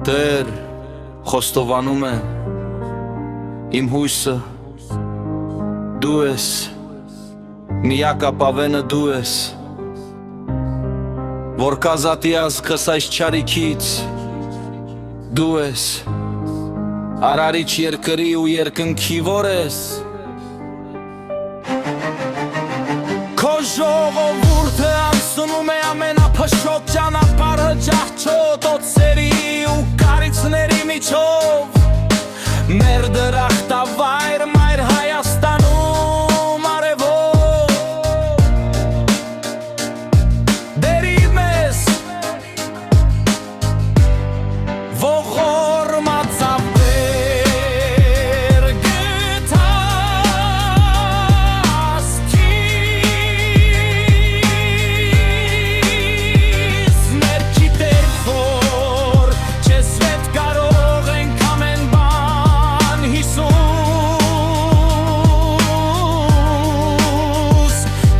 Տեր, խոստովանում է, իմ հույսը դու ես, միակ ապավենը դու ես, որ կազատի ազգս այս չարիքից, դու ես, արարիչ երկրի ու երկնքի որ ես, քո ժողովուրդը անցնում է ամենափշոտ ճանապարհը ջահչոտ օձերի ու կարիցների միջով, մեր դրախտավայր մայր Հայաստանում արևով, բերի մեզ ողորմած ավեր գտած քիզ, ներքի Տեր խոր չես վետ կարող ենք ամեն բան Հիսուս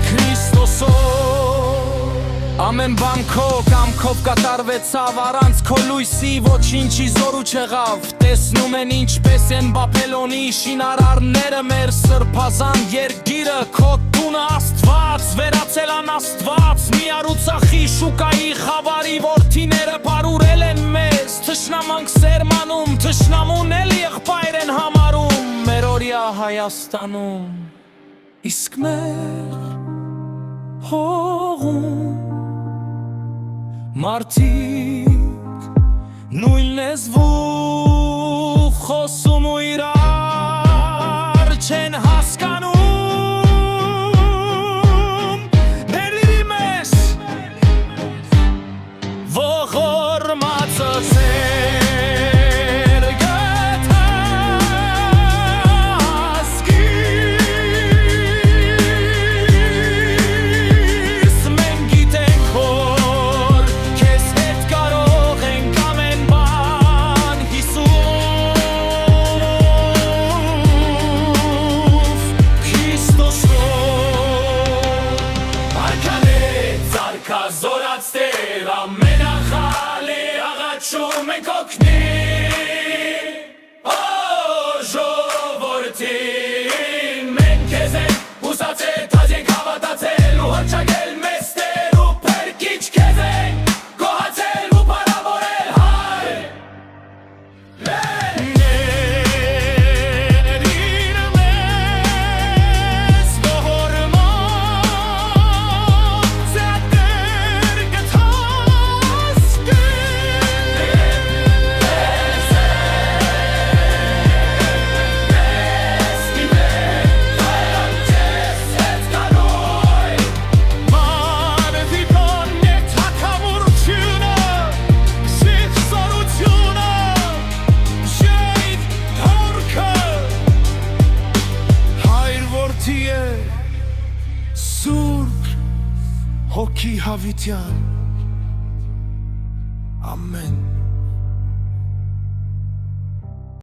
Քրիստոսով, ամեն բան քո կամքով կատարվեցավ, առանց քո լույսի ոչինչի զորու չեղավ, տեսնում են ինչպես են Բաբելոնի շինարարները մեր սրբազան երգիրը, քո տունը Աստված վերածել անաստված, մի առուցախի շուկայի խավարի որդիները բարուրել են մեզ, թշնամանք սերմանում, թշնամուն էլ եղբայր են համարում մեր օրյա Հայաստանում, իսկ մեր հողում մարդիկ նույն լեզվով խոսում ու իրար չեն հասկանում, բերի մեզ ողորմածը ձեր գտած քիզ, մենք գիտենք որ քեզ հետ կարող ենք ամեն բան Հիսուս Քրիստոսով, արքաներ ծառքազորած Տեր, ամենախալի աղաչում ենք օգնիր, օ ժողովրդին, մենք քեզ ենք հուսացել, թաց ենք հավատացել ու հռչակել մեզ Տեր ու փրկիչ քեզ ենք գոհացել ու փառավորել հայ Ներիր մեզ ողորմած Տեր գտած Սուրբ հոգի հավիտյան, ամեն